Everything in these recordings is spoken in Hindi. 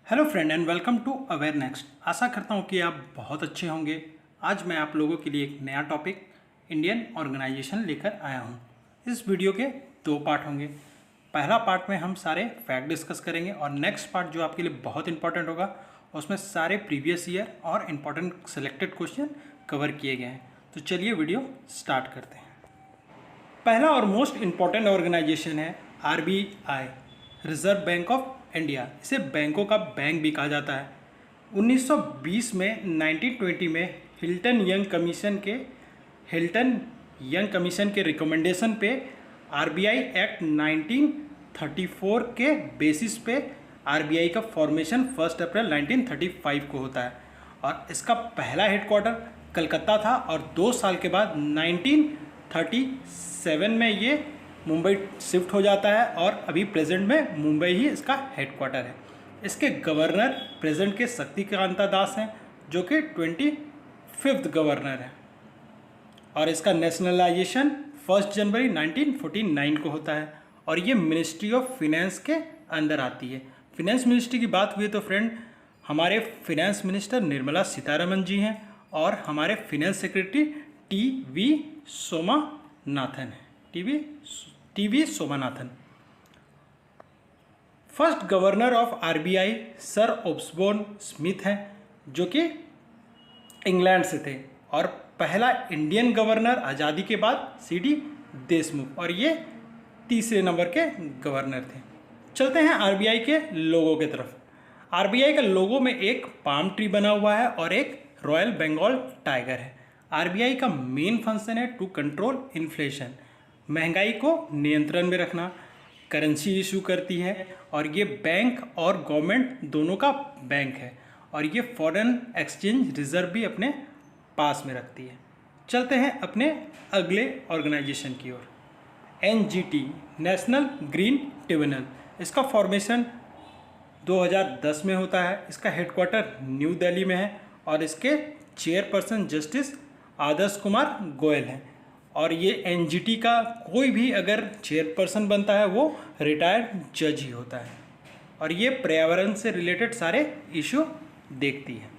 Hello friend and welcome to aware next. आशा करता हूँ कि आप बहुत अच्छे होंगे। आज मैं आप लोगों के लिए एक नया टॉपिक इंडियन ऑर्गेनाइजेशन लेकर आया हूँ। इस वीडियो के दो पार्ट होंगे। पहला पार्ट में हम सारे फैक्ट डिस्कस करेंगे और नेक्स्ट पार्ट जो आपके लिए बहुत इंपॉर्टेंट होगा उसमें सारे प्रीवियस ईयर और इम्पॉर्टेंट सेलेक्टेड क्वेश्चन कवर किए गए हैं। तो चलिए वीडियो स्टार्ट करते हैं। पहला और मोस्ट इम्पॉर्टेंट ऑर्गेनाइजेशन है RBI, reserve bank of India. इसे बैंकों का बैंक भी कहा जाता है। 1920 में 1920 में हिल्टन यंग कमीशन के रिकमेंडेशन पे RBI एक्ट 1934 के बेसिस पे RBI का फॉर्मेशन 1 अप्रैल 1935 को होता है और इसका पहला हेडक्वार्टर कलकत्ता था और 2 साल के बाद 1937 में ये मुंबई शिफ्ट हो जाता है और अभी प्रेजेंट में मुंबई ही इसका हेडक्वार्टर है। इसके गवर्नर प्रेजेंट के शक्तिकांता दास हैं जो कि 25th गवर्नर है और इसका नेशनलाइजेशन 1 जनवरी 1949 को होता है और ये मिनिस्ट्री ऑफ फिनेंस के अंदर आती है। फिनेंस मिनिस्ट्री की बात हुई तो फ्रेंड हमारे फिनेंस मिनिस्टर निर्मला सीतारमण जी हैं और हमारे फिनेंस सेक्रेटरी टी.वी. सोमनाथन है। T V. Somanathan. First governor of RBI Sir Osborne Smith हैं जो कि इंग्लैंड से थे और पहला इंडियन गवर्नर आज़ादी के बाद C.D. देशमुख और ये तीसरे नंबर के गवर्नर थे। चलते हैं RBI के लोगों की तरफ। RBI का लोगो में एक पाम ट्री बना हुआ है और एक रॉयल बंगाल टाइगर है। RBI का मेन फंक्शन है टू कंट्रोल इन्फ्लेशन, महंगाई को नियंत्रण में रखना, करेंसी इशू करती है और ये बैंक और गवर्नमेंट दोनों का बैंक है और ये फॉरेन एक्सचेंज रिजर्व भी अपने पास में रखती है। चलते हैं अपने अगले ऑर्गेनाइजेशन की ओर। NGT, national green tribunal. इसका फॉर्मेशन 2010 में होता है। इसका हेडक्वार्टर न्यू दिल्ली में है और इसके चेयरपर्सन जस्टिस आदर्श कुमार गोयल हैं और ये NGT का कोई भी अगर चेयरपर्सन बनता है वो रिटायर्ड जज ही होता है और ये पर्यावरण से रिलेटेड सारे इशू देखती है।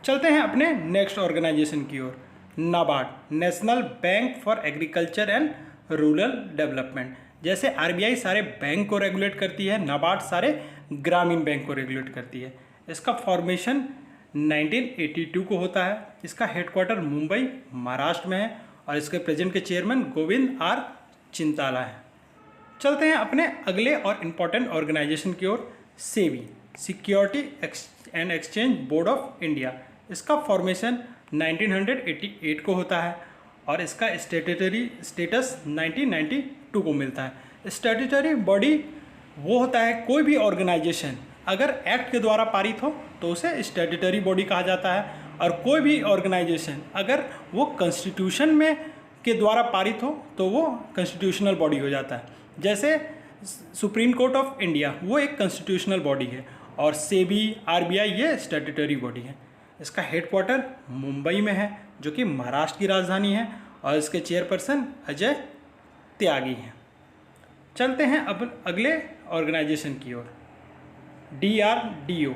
चलते हैं अपने नेक्स्ट ऑर्गेनाइजेशन की ओर। NABARD, National Bank for Agriculture and Rural Development. जैसे RBI सारे बैंक को रेगुलेट करती है, नाबार्ड सारे ग्रामीण बैंक को रेगुलेट करती है। इसका फॉर्मेशन 1982 को होता है। इसका हेडक्वार्टर मुंबई महाराष्ट्र में है और इसके प्रेजेंट के चेयरमैन गोविंद आर चिंताला है। चलते हैं अपने अगले और इम्पॉर्टेंट ऑर्गेनाइजेशन की ओर। SEBI, Security and Exchange Board of India. इसका फॉर्मेशन 1988 को होता है और इसका स्टैट्यूटरी स्टेटस 1992 को मिलता है। स्टैट्यूटरी बॉडी वो होता है कोई भी ऑर्गेनाइजेशन अगर एक्ट के द्वारा पारित हो तो उसे स्टैट्यूटरी बॉडी कहा जाता है और कोई भी ऑर्गेनाइजेशन अगर वो कॉन्स्टिट्यूशन में के द्वारा पारित हो तो वो कॉन्स्टिट्यूशनल बॉडी हो जाता है। जैसे सुप्रीम कोर्ट ऑफ इंडिया वो एक कॉन्स्टिट्यूशनल बॉडी है और सेबी, RBI ये स्टैट्यूटरी बॉडी है। इसका हेडक्वार्टर मुंबई में है जो कि महाराष्ट्र की राजधानी है और इसके चेयरपर्सन अजय त्यागी हैं। चलते हैं अब अगले ऑर्गेनाइजेशन की ओर। DRDO,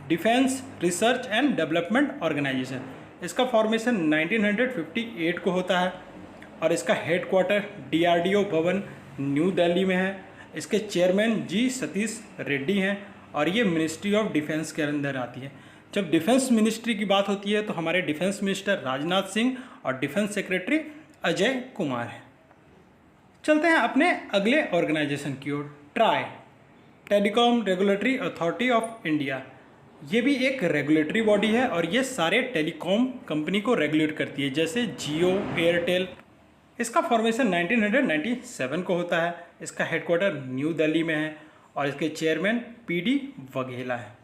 defence research and development organisation. इसका फॉर्मेशन 1958 को होता है और इसका हेडक्वार्टर DRDO भवन न्यू दिल्ली में है। इसके चेयरमैन G. सतीश रेड्डी हैं और ये मिनिस्ट्री ऑफ डिफेंस के अंदर आती है। जब डिफेंस मिनिस्ट्री की बात होती है तो हमारे डिफेंस मिनिस्टर राजनाथ सिंह और डिफेंस सेक्रेटरी अजय कुमार हैं। चलते हैं अपने अगले ऑर्गेनाइजेशन की ओर। TRAI, Telecom Regulatory Authority of India. ये भी एक रेगुलेटरी बॉडी है और ये सारे टेलीकॉम कंपनी को रेगुलेट करती है जैसे जियो, एयरटेल। इसका फॉर्मेशन 1997 को होता है। इसका हेडक्वार्टर न्यू दिल्ली में है और इसके चेयरमैन PD वघेला है।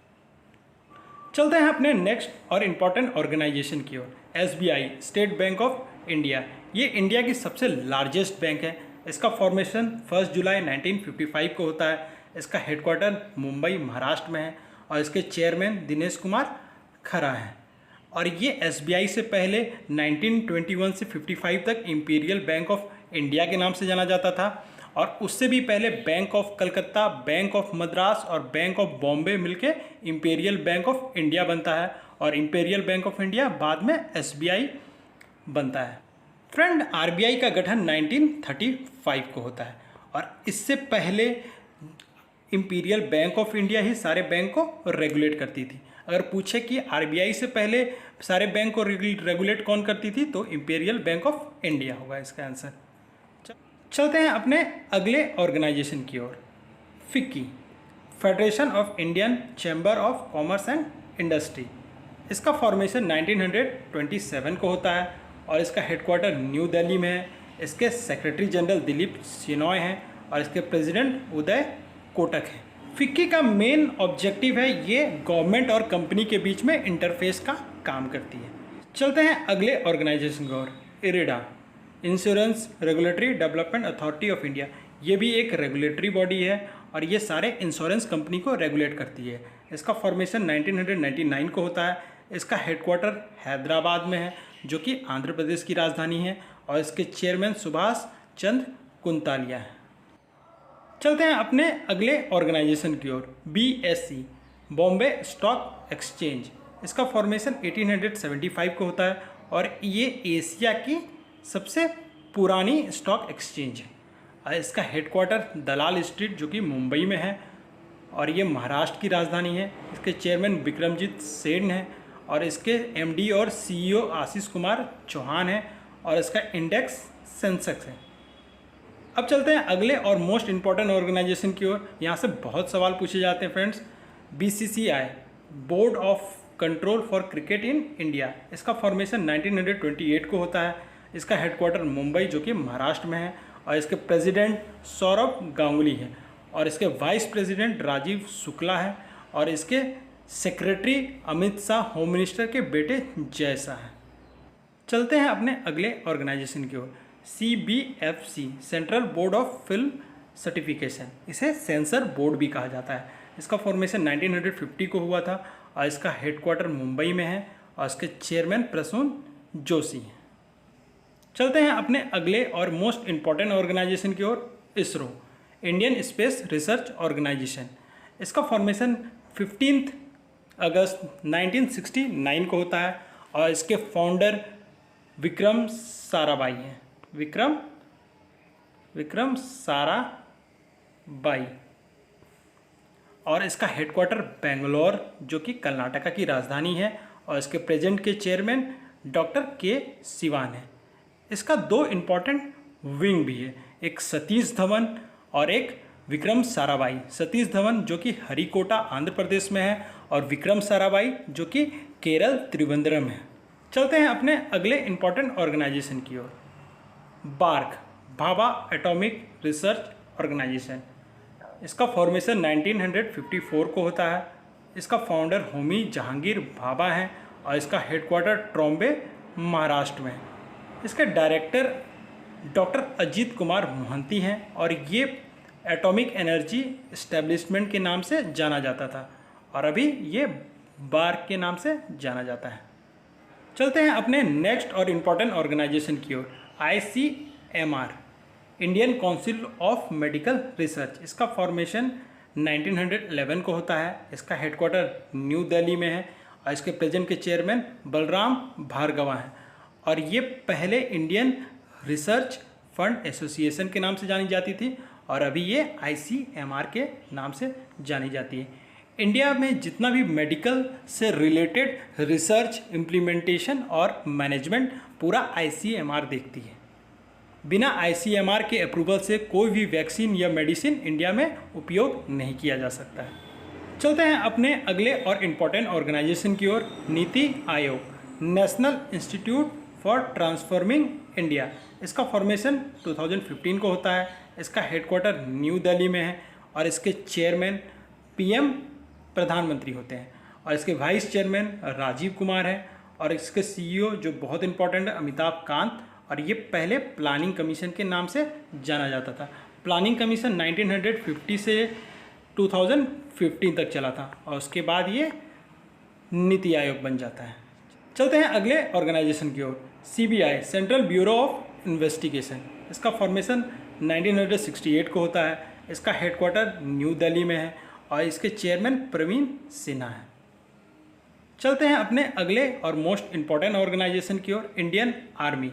चलते हैं अपने नेक्स्ट और इम्पॉर्टेंट ऑर्गेनाइजेशन की ओर। SBI, state bank of India. ये इंडिया की सबसे लार्जेस्ट बैंक है। इसका फॉर्मेशन 1 जुलाई 1955 को होता है। इसका हेडक्वार्टर मुंबई महाराष्ट्र में है और इसके चेयरमैन दिनेश कुमार खरा हैं और ये SBI से पहले 1921 से 55 तक इंपीरियल बैंक ऑफ इंडिया के नाम से जाना जाता था और उससे भी पहले bank of Calcutta, bank of Madras और बैंक ऑफ बॉम्बे मिलके इंपीरियल बैंक ऑफ इंडिया बनता है, और इंपीरियल बैंक ऑफ इंडिया बाद में एसबीआई बनता है। फ्रेंड, आरबीआई का गठन 1935 को होता है, और इससे पहले इंपीरियल बैंक ऑफ इंडिया ही सारे बैंक को रेगुलेट करती थी। अगर पूछे कि आरबीआई से पहले सारे बैंक को रेगुलेट कौन करती थी, तो इंपीरियल बैंक ऑफ इंडिया होगा इसका आंसर। चलते हैं अपने अगले ऑर्गेनाइजेशन की ओर, FICCI, Federation of Indian Chamber of Commerce and Industry. इसका फॉर्मेशन 1927 को होता है, और इसका हेडक्वार्टर न्यू दिल्ली में है। इसके सेक्रेटरी जनरल दिलीप शेनॉय हैं, और इसके प्रेसिडेंट उदय कोटक हैं। फिक्की का मेन ऑब्जेक्टिव है, ये गवर्नमेंट और कंपनी के बीच में इंटरफेस का काम करती है। चलते हैं अगले ऑर्गेनाइजेशन की ओर, IREDA, Insurance Regulatory Development Authority of India. ये भी एक रेगुलेटरी बॉडी है, और ये सारे इंश्योरेंस कंपनी को रेगुलेट करती है। इसका फॉर्मेशन 1999 को होता है। इसका हेडक्वार्टर हैदराबाद में है, जो कि आंध्र प्रदेश की राजधानी है, और इसके चेयरमैन सुभाष चंद्र कुंतालिया हैं। चलते हैं अपने अगले ऑर्गेनाइजेशन की ओर, बीएसई, बॉम्बे स्टॉक एक्सचेंज। इसका फॉर्मेशन 1875 को होता है, और ये एशिया की सबसे पुरानी स्टॉक एक्सचेंज है। और इसका हेडक्वार्टर दलाल स्ट्रीट, जो कि मुंबई में है, और ये महाराष्ट्र की राजधानी है। इसके चेयरमैन विक्रमजीत सेन हैं, और इसके एमडी और सीईओ आशीष कुमार चौहान हैं, और इसका इंडेक्स सेंसेक्स है। अब चलते हैं अगले और मोस्ट इंपॉर्टेंट ऑर्गेनाइजेशन की ओर। यहाँ से बहुत सवाल पूछे जाते हैं friends. BCCI, board of control for cricket in India. इसका फॉर्मेशन 1928 को होता है। इसका हेडक्वार्टर मुंबई, जो कि महाराष्ट्र में है, और इसके प्रेसिडेंट सौरभ गांगुली हैं, और इसके वाइस प्रेसिडेंट राजीव शुक्ला है, और इसके secretary Amit Shah home minister के बेटे जय शाह हैं। चलते हैं अपने अगले ऑर्गेनाइजेशन की ओर, CBFC, central board of film certification. इसे सेंसर बोर्ड भी कहा जाता है। इसका फॉर्मेशन 1950 को हुआ था, और इसका हेडक्वार्टर मुंबई में है, और इसके चेयरमैन प्रसून जोशी हैं। चलते हैं अपने अगले और मोस्ट इम्पॉर्टेंट ऑर्गेनाइजेशन की ओर, ISRO, Indian Space Research Organisation. इसका फॉर्मेशन 15 अगस्त 1969 को होता है, और इसके फाउंडर विक्रम साराभाई हैं। विक्रम साराभाई, और इसका हेडक्वार्टर बेंगलोर, जो कि कर्नाटका की राजधानी है, और इसके प्रेजेंट के चेयरमैन डॉक्टर के सिवान हैं। इसका 2 इम्पॉर्टेंट विंग भी है, एक सतीश धवन और एक विक्रम साराभाई। सतीश धवन जो कि हरिकोटा आंध्र प्रदेश में है, और विक्रम साराभाई जो कि केरल त्रिवेंद्रम है। चलते हैं अपने अगले इम्पॉर्टेंट ऑर्गेनाइजेशन की ओर, BARC, Bhabha Atomic Research Organisation. इसका फॉर्मेशन 1954 को होता है। इसका फाउंडर होमी जहांगीर भाभा हैं, और इसका हेडक्वार्टर ट्रॉम्बे महाराष्ट्र में है। इसके डायरेक्टर डॉक्टर अजीत कुमार मोहंती हैं, और ये एटॉमिक एनर्जी इस्टेब्लिशमेंट के नाम से जाना जाता था, और अभी ये बार्क के नाम से जाना जाता है। चलते हैं अपने नेक्स्ट और इम्पॉर्टेंट ऑर्गेनाइजेशन की ओर, ICMR, Indian council of medical research. इसका फॉर्मेशन 1911 को होता है। इसका हेडक्वार्टर न्यू दिल्ली में है, और इसके प्रेजेंट के चेयरमैन बलराम भार्गवा हैं, और ये पहले इंडियन रिसर्च फंड एसोसिएशन के नाम से जानी जाती थी, और अभी ये ICMR के नाम से जानी जाती है। इंडिया में जितना भी मेडिकल से रिलेटेड रिसर्च, इम्प्लीमेंटेशन और मैनेजमेंट पूरा ICMR देखती है। बिना ICMR के अप्रूवल से कोई भी वैक्सीन या मेडिसिन इंडिया में उपयोग नहीं किया जा सकता है। चलते हैं अपने अगले और इम्पॉर्टेंट ऑर्गेनाइजेशन की ओर, NITI Aayog, national institute for transforming India. इसका फॉर्मेशन 2015 को होता है। इसका हेडक्वार्टर न्यू दिल्ली में है, और इसके चेयरमैन PM प्रधानमंत्री होते हैं, और इसके वाइस चेयरमैन राजीव कुमार हैं, और इसके CEO जो बहुत इंपॉर्टेंट है अमिताभ कांत, और ये पहले प्लानिंग कमीशन के नाम से जाना जाता था। प्लानिंग कमीशन 1950 से 2015 तक चला था, और उसके बाद ये नीति आयोग बन जाता है। चलते हैं अगले ऑर्गेनाइजेशन की ओर, CBI, central bureau of investigation. इसका फॉर्मेशन 1968 को होता है। इसका हेडक्वार्टर न्यू दिल्ली में है और इसके चेयरमैन प्रवीण सिन्हा है। चलते हैं अपने अगले और मोस्ट इम्पॉर्टेंट ऑर्गेनाइजेशन की ओर, इंडियन आर्मी।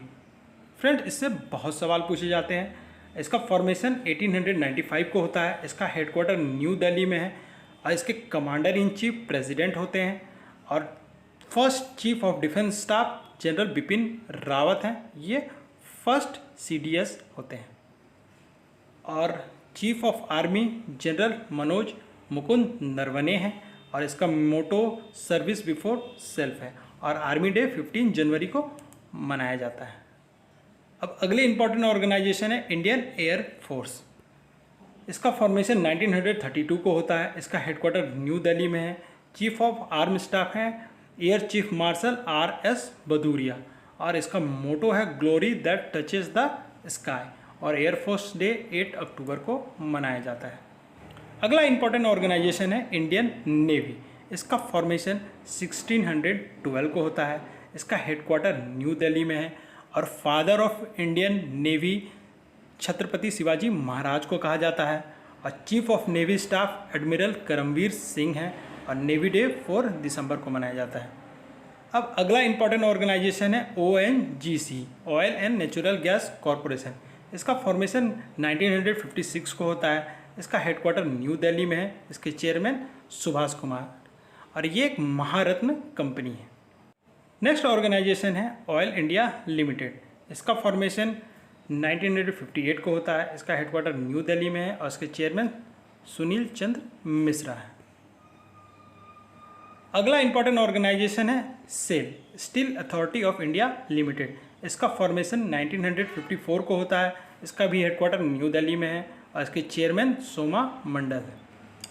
फ्रेंड, इससे बहुत सवाल पूछे जाते हैं। इसका फॉर्मेशन 1895 को होता है। इसका हेडक्वार्टर न्यू दिल्ली में है और इसके कमांडर इन चीफ प्रेसिडेंट होते हैं और first chief of defence staff general Bipin Rawat हैं। ये फर्स्ट CDS होते हैं और chief of army general Manoj Mukund Naravane हैं और इसका मोटो सर्विस बिफोर सेल्फ है और आर्मी डे 15 जनवरी को मनाया जाता है। अब अगले इंपॉर्टेंट ऑर्गेनाइजेशन है इंडियन एयर फोर्स। इसका फॉर्मेशन 1932 को होता है। इसका हेडक्वार्टर न्यू दिल्ली में है। चीफ ऑफ आर्म स्टाफ है air chief marshal RS Bhadauria और इसका मोटो है glory that touches the sky और एयरफोर्स डे 8 अक्टूबर को मनाया जाता है। अगला इंपॉर्टेंट ऑर्गेनाइजेशन है इंडियन नेवी। इसका फॉर्मेशन 1612 को होता है। इसका हेडक्वार्टर न्यू दिल्ली में है और father of Indian navy Chhatrapati Shivaji Maharaj को कहा जाता है और chief of navy staff admiral Karambir Singh हैं और नेवी डे 4 दिसंबर को मनाया जाता है। अब अगला इंपॉर्टेंट ऑर्गेनाइजेशन है ONGC, oil and natural gas corporation. इसका फॉर्मेशन 1956 को होता है। इसका हेडक्वार्टर न्यू दिल्ली में है। इसके चेयरमैन सुभाष कुमार और ये एक महारत्न कंपनी है। नेक्स्ट ऑर्गेनाइजेशन है ऑयल इंडिया लिमिटेड। इसका फॉर्मेशन 1958 को होता है। इसका हेडक्वार्टर न्यू दिल्ली में है और इसके चेयरमैन सुनील चंद्र मिश्रा है। अगला इंपॉर्टेंट ऑर्गेनाइजेशन है SAIL, steel authority of India limited. इसका फॉर्मेशन 1954 को होता है। इसका भी हेडक्वार्टर न्यू दिल्ली में है और इसके चेयरमैन सोमा मंडल है।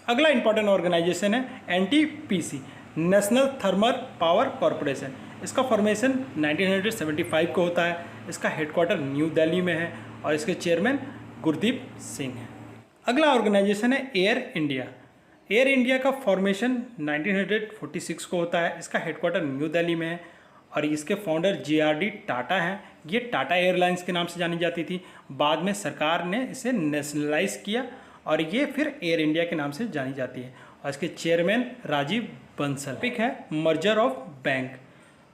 अगला इंपॉर्टेंट ऑर्गेनाइजेशन है NTPC, national thermal power corporation. इसका फॉर्मेशन 1975 को होता है। इसका हेडक्वार्टर न्यू दिल्ली में है और इसके चेयरमैन गुरदीप सिंह हैं। अगला ऑर्गेनाइजेशन है एयर इंडिया। एयर इंडिया का फॉर्मेशन 1946 को होता है। इसका हेडक्वार्टर न्यू दिल्ली में है और इसके फाउंडर JRD टाटा हैं। ये टाटा एयरलाइंस के नाम से जानी जाती थी। बाद में सरकार ने इसे नेशनलाइज किया और ये फिर एयर इंडिया के नाम से जानी जाती है और इसके चेयरमैन राजीव बंसल। टॉपिक है मर्जर ऑफ बैंक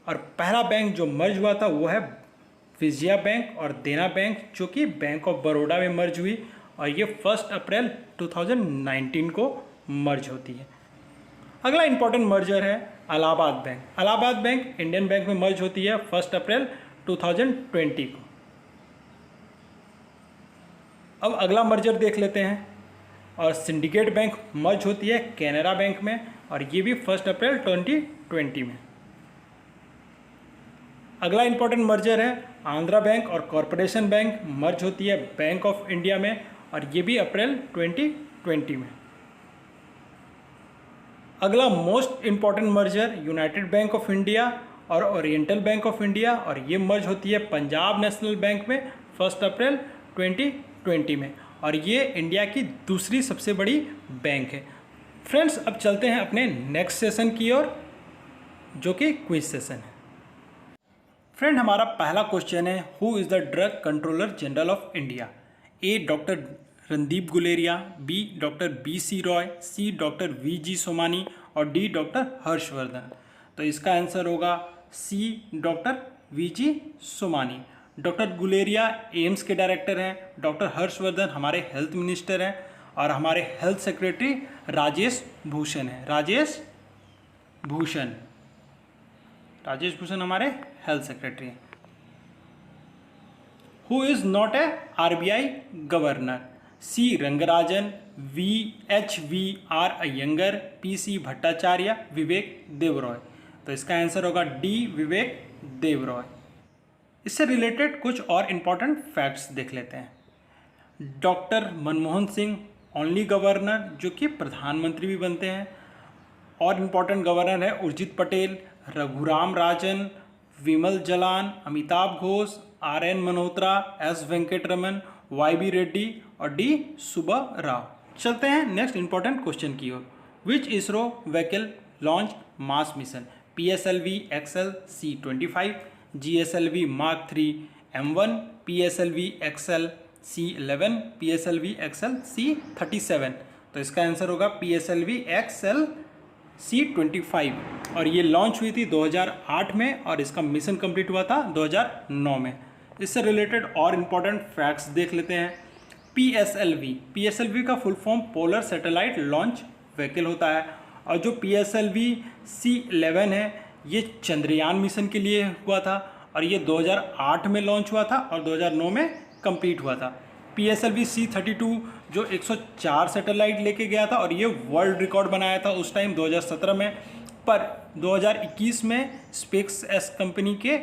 और पहला बैंक जो मर्ज हुआ था वो है विजया बैंक और देना बैंक, जो कि बैंक ऑफ बड़ौदा में मर्ज हुई और ये 1 अप्रैल 2019 को मर्ज होती है। अगला इंपॉर्टेंट मर्जर है Allahabad bank. Allahabad bank Indian bank में मर्ज होती है 1 अप्रैल 2020 को। अब अगला मर्जर देख लेते हैं और सिंडिकेट बैंक मर्ज होती है कैनरा बैंक में और ये भी 1 अप्रैल 2020 में। अगला इंपॉर्टेंट मर्जर है आंध्रा बैंक और कॉरपोरेशन बैंक मर्ज होती है बैंक ऑफ इंडिया में और ये भी अप्रैल 2020 में। अगला most important merger United bank of India और ओरिएंटल बैंक ऑफ इंडिया और ये मर्ज होती है पंजाब नेशनल बैंक में 1 अप्रैल 2020 में और ये इंडिया की दूसरी सबसे बड़ी बैंक है। फ्रेंड्स, अब चलते हैं अपने नेक्स्ट सेशन की ओर, जो कि क्विज सेशन है। फ्रेंड, हमारा पहला क्वेश्चन है, who is the drug controller general of India? A doctor Randeep Guleria, B doctor BC Roy, C doctor VG Somani और डी डॉक्टर हर्षवर्धन। तो इसका आंसर होगा C doctor VG Somani. Doctor Guleria AIIMS के डायरेक्टर हैं, डॉक्टर हर्षवर्धन हमारे हेल्थ मिनिस्टर हैं और हमारे हेल्थ सेक्रेटरी राजेश भूषण हैं। राजेश भूषण हमारे हेल्थ सेक्रेटरी हैं। Who is not a RBI governor? C Rangarajan, VHVR Iyengar, PC Bhattacharya, Vivek Debroy. तो इसका आंसर होगा डी विवेक देवरॉय। इससे रिलेटेड कुछ और इम्पॉर्टेंट फैक्ट्स देख लेते हैं। Doctor Manmohan Singh only governor जो कि प्रधानमंत्री भी बनते हैं। और इम्पॉर्टेंट गवर्नर है उर्जित पटेल, रघुराम राजन, विमल Jalan, Amitabh Ghosh, RN Malhotra, S Venkataraman, YB Reddy और D सुब्बा राव। चलते हैं नेक्स्ट इंपॉर्टेंट क्वेश्चन की ओर। विच इसरो व्हीकल लॉन्च मास mission? PSLV XL C-25, GSLV Mark 3 M1, PSLV XL C11, PSLV XL C37। तो इसका आंसर होगा PSLV XL C25 और ये लॉन्च हुई थी 2008 में और इसका मिशन कंप्लीट हुआ था 2009 में। इससे रिलेटेड और इम्पोर्टेंट फैक्ट्स देख लेते हैं। PSLV का full form polar satellite launch vehicle होता है और जो PSLV C11 है ये चंद्रयान मिशन के लिए हुआ था और ये 2008 में लॉन्च हुआ था और 2009 में कंप्लीट हुआ था। PSLV C32 जो 104 सैटेलाइट लेके गया था और ये वर्ल्ड रिकॉर्ड बनाया था उस टाइम 2017 में, पर 2021 में स्पेस एक्स कंपनी के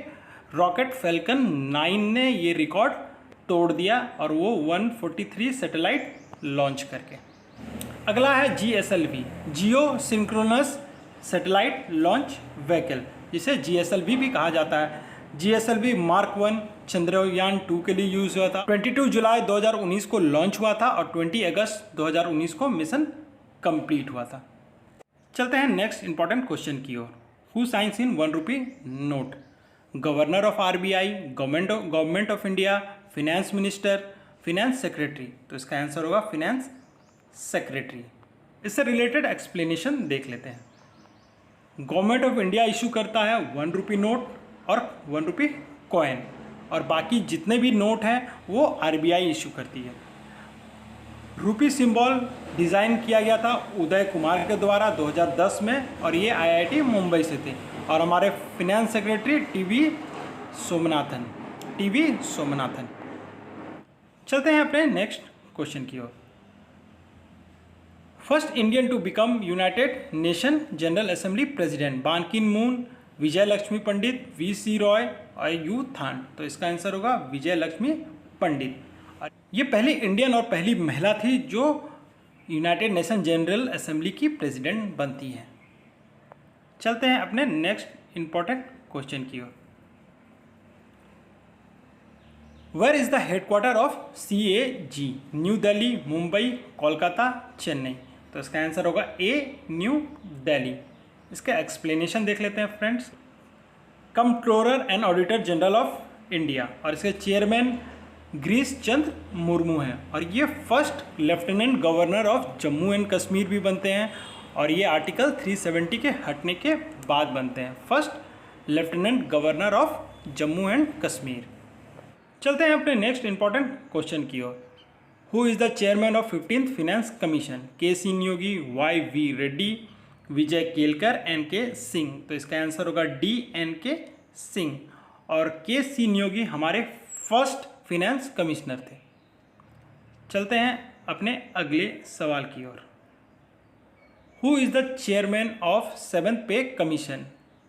रॉकेट फैल्कन 9 ने ये रिकॉर्ड तोड़ दिया और वो 143 सैटेलाइट लॉन्च करके। अगला है GSLV, जियो सिंक्रोनस सैटेलाइट लॉन्च व्हीकल, जिसे GSLV भी कहा जाता है। GSLV मार्क 1 चंद्रयान 2 के लिए यूज़ हुआ था। 22 जुलाई 2019 को लॉन्च हुआ था और 20 अगस्त 2019 को मिशन कंप्लीट हुआ था। चलते हैं नेक्स्ट इंपॉर्टेंट क्वेश्चन की ओर। Who signs in 1 rupee note? Governor of RBI, government of India, finance minister, finance secretary. तो इसका आंसर होगा फिनेंस सेक्रेटरी। इससे रिलेटेड एक्सप्लेनेशन देख लेते हैं। गवर्नमेंट ऑफ इंडिया इशू करता है 1 रुपी नोट और 1 रुपी कॉइन और बाकी जितने भी नोट हैं वो RBI इशू करती है। रुपी सिंबल डिज़ाइन किया गया था उदय कुमार के द्वारा 2010 में और ये IIT मुंबई से थे और हमारे फिनेंस सेक्रेटरी टीवी सोमनाथन। चलते हैं अपने नेक्स्ट क्वेश्चन की ओर। First Indian to become United Nation General Assembly president? Ban Ki Moon, Vijay Lakshmi Pandit, VC Roy और यू थान। तो इसका आंसर होगा विजय लक्ष्मी पंडित। ये पहली इंडियन और पहली महिला थी जो यूनाइटेड नेशन जनरल असेंबली की प्रेसिडेंट बनती है। चलते हैं अपने नेक्स्ट इंपॉर्टेंट क्वेश्चन की ओर। Where is the headquarter of CAG? New Delhi, Mumbai, Kolkata, Chennai. तो इसका आंसर होगा A, न्यू दिल्ली। इसका एक्सप्लेनेशन देख लेते हैं friends. Controller and auditor general of India और इसके चेयरमैन गिरीश चंद्र मुर्मू हैं और ये first lieutenant governor of Jammu and Kashmir भी बनते हैं और ये आर्टिकल 370 के हटने के बाद बनते हैं first lieutenant governor of Jammu and Kashmir. चलते हैं अपने नेक्स्ट इंपॉर्टेंट क्वेश्चन की ओर। Who is the chairman of 15th finance commission? K. सिन्योगी, YV रेड्डी, विजय केलकर, NK सिंह। तो इसका आंसर होगा D, NK सिंह और K. सिन्योगी हमारे फर्स्ट फिनेंस कमिश्नर थे। चलते हैं अपने अगले सवाल की ओर। Who is the chairman of 7th pay commission?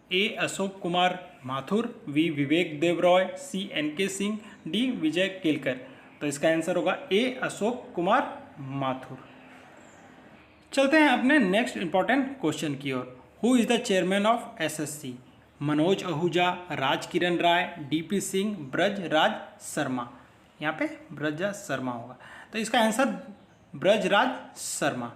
A. Ashok Kumar Mathur, V. Vivek Debroy, C. NK Singh, D. Vijay Kelkar. तो इसका आंसर होगा A, अशोक कुमार माथुर। चलते हैं अपने नेक्स्ट इंपॉर्टेंट क्वेश्चन की ओर। Who is the chairman of SSC? Manoj Ahuja, Raj Kiran Rai, DP Singh, Braj Raj Sharma. यहाँ पे ब्रज राज शर्मा होगा तो इसका आंसर ब्रज राज शर्मा।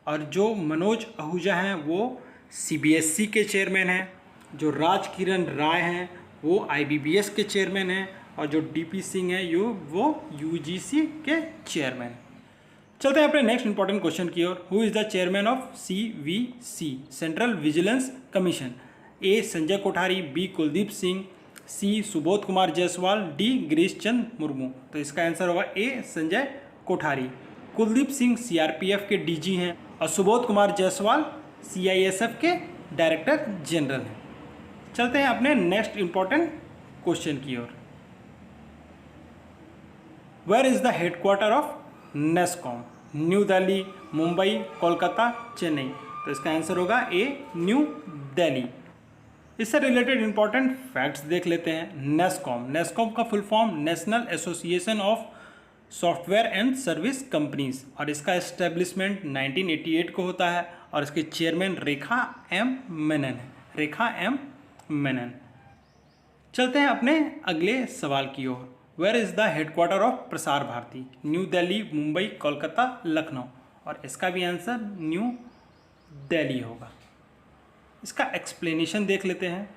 और जो मनोज आहूजा हैं वो CBSE के चेयरमैन हैं, जो राज किरण राय हैं वो IBBS के चेयरमैन हैं और जो DP सिंह है वो UGC के चेयरमैन। चलते हैं अपने नेक्स्ट इंपॉर्टेंट क्वेश्चन की ओर। Who is the chairman of CVC central vigilance commission? A. Sanjay Kothari, B. Kuldeep Singh, C. Subodh Kumar Jaiswal, D. Girish Chandra Murmu. तो इसका आंसर होगा A, संजय कोठारी। कुलदीप सिंह CRPF के DG हैं और सुबोध कुमार जायसवाल CISF के डायरेक्टर जनरल हैं। चलते हैं अपने नेक्स्ट इंपॉर्टेंट क्वेश्चन की ओर। Where is the headquarter of NASSCOM? New Delhi, Mumbai, Kolkata, Chennai. तो इसका आंसर होगा A, न्यू दिल्ली। इससे रिलेटेड इंपॉर्टेंट फैक्ट्स देख लेते हैं। NASSCOM का full form national association of software and service companies और इसका एस्टेब्लिशमेंट 1988 को होता है और इसके चेयरमैन रेखा एम मेनन। चलते हैं अपने अगले सवाल की ओर। Where is the headquarter of Prasar Bharati? New Delhi, Mumbai, Kolkata, Lucknow. और इसका भी आंसर न्यू दिल्ली होगा। इसका एक्सप्लेनेशन देख लेते हैं।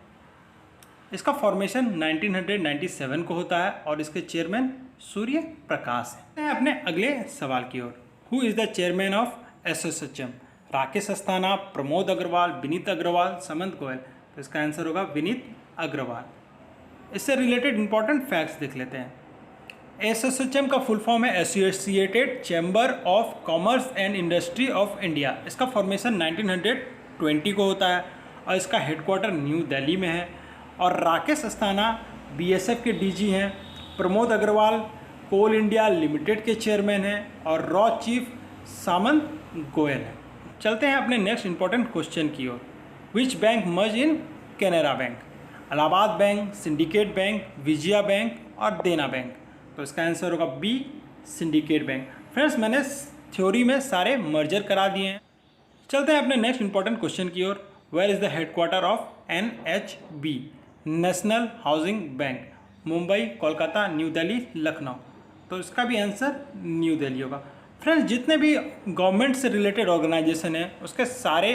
इसका फॉर्मेशन 1997 को होता है और इसके चेयरमैन सूर्य प्रकाश हैं। अपने अगले सवाल की ओर। Who is the chairman of association? Rakesh Asthana, Pramod Agarwal, Vineet Agarwal, Samant Goel. तो इसका आंसर होगा विनीत अग्रवाल। इससे रिलेटेड इंपॉर्टेंट फैक्ट्स देख लेते हैं। एसोसिएशन का फुल फॉर्म है associated chamber of Commerce and industry of India. इसका फॉर्मेशन 1920 को होता है और इसका हेडक्वार्टर न्यू दिल्ली में है। और राकेश अस्थाना बीएसएफ के डीजी हैं। प्रमोद अग्रवाल कोल इंडिया लिमिटेड के चेयरमैन हैं और रॉ चीफ सामंत गोयल हैं। चलते हैं अपने नेक्स्ट इंपॉर्टेंट क्वेश्चन की ओर। Which bank merge in Canara bank? Allahabad bank, Syndicate bank, Vijaya bank और देना बैंक। तो इसका आंसर होगा बी, सिंडिकेट बैंक। फ्रेंड्स, मैंने थ्योरी में सारे मर्जर करा दिए हैं। चलते हैं अपने नेक्स्ट इंपॉर्टेंट क्वेश्चन की ओर। Where is the headquarter of NHB? National housing Bank. Mumbai, Kolkata, New Delhi, Lucknow. तो इसका भी आंसर न्यू दिल्ली होगा। फ्रेंड्स, जितने भी गवर्नमेंट से रिलेटेड ऑर्गेनाइजेशन है उसके सारे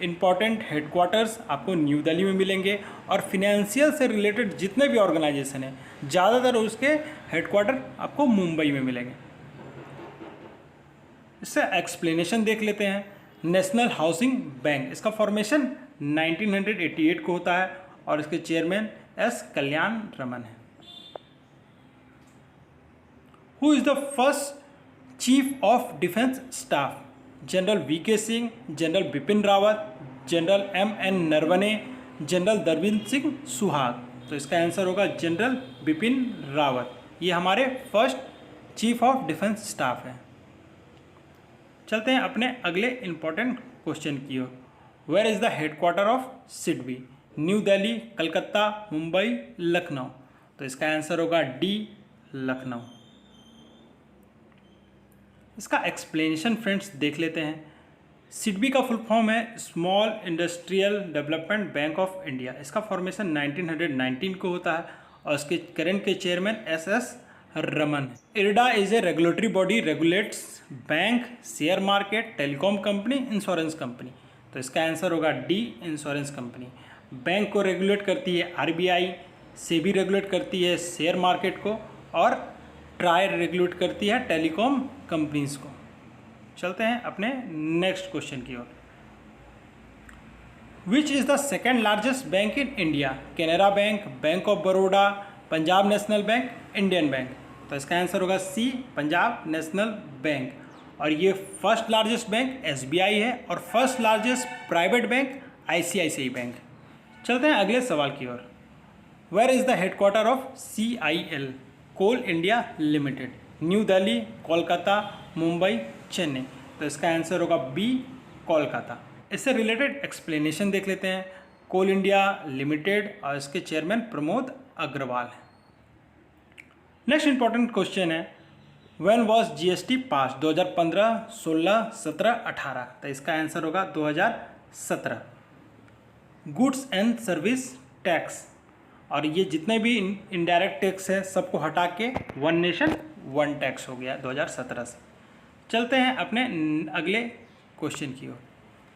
इंपॉर्टेंट हेडक्वार्टर्स आपको न्यू दिल्ली में मिलेंगे और फिनेंशियल से रिलेटेड जितने भी ऑर्गेनाइजेशन हैं ज़्यादातर उसके हेडक्वार्टर आपको मुंबई में मिलेंगे। इससे एक्सप्लेनेशन देख लेते हैं। नेशनल हाउसिंग बैंक, इसका फॉर्मेशन 1988 को होता है और इसके चेयरमैन एस कल्याण रमन है। Who is the first chief of defence staff? General VK Singh, general Bipin Rawat, general MN Naravane, general दरविंद सिंह सुहाग। तो इसका आंसर होगा जनरल बिपिन रावत। ये हमारे first chief of defence staff हैं। चलते हैं अपने अगले इंपॉर्टेंट क्वेश्चन की ओर। Where is the headquarter of SIDBI? New Delhi, Calcutta, Mumbai, Lucknow. तो इसका आंसर होगा डी, लखनऊ। इसका एक्सप्लेनेशन फ्रेंड्स देख लेते हैं। सिडबी का फुल फॉर्म है small industrial development bank of India. इसका फॉर्मेशन 1919 को होता है और इसके करंट के chairman SS Raman. IRDA is a regulatory body, regulates bank, share market, telecom company, insurance company. तो इसका आंसर होगा डी, इंश्योरेंस कंपनी। बैंक को रेगुलेट करती है RBI, सेबी रेगुलेट करती है शेयर मार्केट को और ट्राई रेगुलेट करती है टेलीकॉम कंपनीज को। चलते हैं अपने नेक्स्ट क्वेश्चन की ओर। Which is the second largest bank in India? Canara bank, bank of Baroda, Punjab national bank, Indian bank. तो इसका आंसर होगा सी, पंजाब नेशनल बैंक। और ये फर्स्ट लार्जेस्ट बैंक SBI है और first largest private bank ICICI bank. चलते हैं अगले सवाल की ओर। Where is the headquarter of CIL? Coal India limited. New Delhi, Kolkata, Mumbai, Chennai. तो इसका आंसर होगा बी, कोलकाता। इससे रिलेटेड एक्सप्लेनेशन देख लेते हैं। कोल इंडिया लिमिटेड और इसके चेयरमैन प्रमोद अग्रवाल हैं। नेक्स्ट इंपॉर्टेंट क्वेश्चन है, व्हेन वाज GST पास? 2015, 16, 17, 18। तो इसका आंसर होगा 2017। गुड्स एंड सर्विस टैक्स, और ये जितने भी इनडायरेक्ट टैक्स है सबको हटा के वन नेशन वन टैक्स हो गया 2017 से। चलते हैं अपने अगले क्वेश्चन की ओर।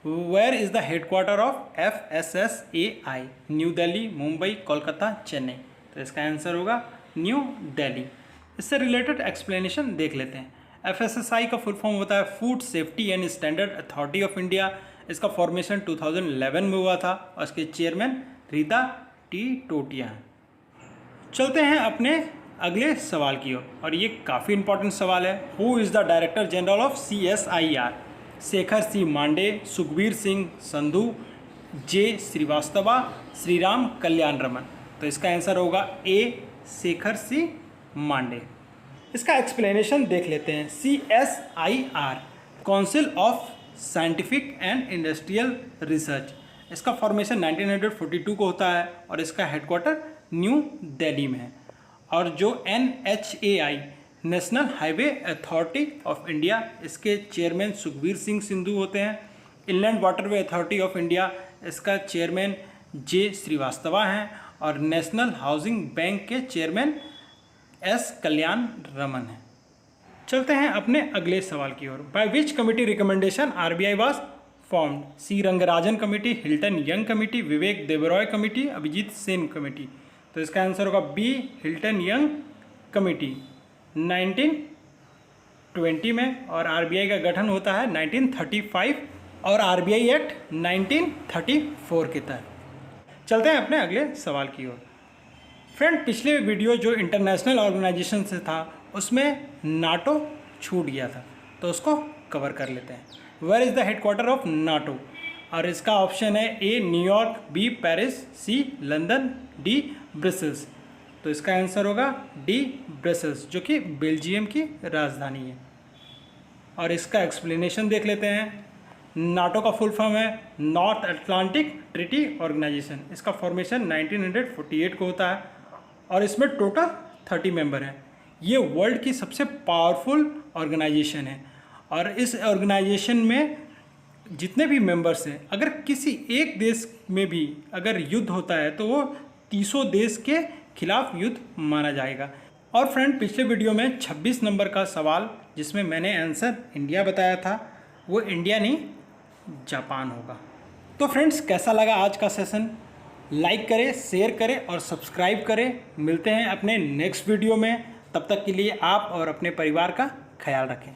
Where is the headquarter of FSSAI? New Delhi, Mumbai, Kolkata, Chennai. तो इसका आंसर होगा न्यू दिल्ली। इससे रिलेटेड एक्सप्लेनेशन देख लेते हैं। FSSAI का फुल फॉर्म होता है food safety and standard authority of India. इसका फॉर्मेशन 2011 में हुआ था और इसके चेयरमैन रीता T टोटिया हैं। चलते हैं अपने अगले सवाल की ओर और ये काफ़ी इंपॉर्टेंट सवाल है। Who is the director general of CSIR? Shekhar C Mande, Sukhbir Singh Sandhu, J Srivastava, Sriram Kalyan Raman. तो इसका आंसर होगा A, शेखर C मांडे। इसका एक्सप्लेनेशन देख लेते हैं। CSIR council of scientific and industrial research. इसका फॉर्मेशन 1942 को होता है और इसका हेडक्वार्टर न्यू दिल्ली में है। और जो NHAI national highway authority of India, इसके चेयरमैन सुखबीर सिंह संधू होते हैं। Inland waterway authority of India, इसका चेयरमैन J श्रीवास्तवा हैं। और नेशनल हाउसिंग बैंक के चेयरमैन S कल्याण रमन हैं। चलते हैं अपने अगले सवाल की ओर। By which committee recommendation RBI was formed? C Rangarajan committee, Hilton Young committee, Vivek Debroy committee, Abhijit Sen committee. तो इसका आंसर होगा बी, हिल्टन यंग कमेटी 1920 में। और आरबीआई का गठन होता है 1935 और आरबीआई एक्ट 1934 के तहत। चलते हैं अपने अगले सवाल की ओर। फ्रेंड, पिछले वीडियो जो इंटरनेशनल ऑर्गेनाइजेशन से था उसमें नाटो छूट गया था, तो उसको कवर कर लेते हैं। Where is the headquarter of NATO? और इसका ऑप्शन है A New York, B Paris, C London, D Brussels. तो इसका आंसर होगा डी ब्रसेल्स, जो कि बेल्जियम की राजधानी है। और इसका एक्सप्लेनेशन देख लेते हैं। नाटो का फुल फॉर्म है नॉर्थ अटलांटिक ट्रीटी ऑर्गेनाइजेशन। इसका फॉर्मेशन 1948 को होता है और इसमें टोटल 30 मेंबर हैं। ये वर्ल्ड की सबसे पावरफुल ऑर्गेनाइजेशन है और इस ऑर्गेनाइजेशन में जितने भी मेंबर्स हैं, अगर किसी एक देश में भी अगर युद्ध होता है तो वो 30 देश के खिलाफ युद्ध माना जाएगा। और फ्रेंड, पिछले वीडियो में 26 नंबर का सवाल जिसमें मैंने आंसर इंडिया बताया था, वो इंडिया नहीं जापान होगा। तो फ्रेंड्स, कैसा लगा आज का सेशन? लाइक करें, शेयर करें और सब्सक्राइब करें। मिलते हैं अपने नेक्स्ट वीडियो में। तब तक के लिए आप और अपने परिवार का ख्याल रखें।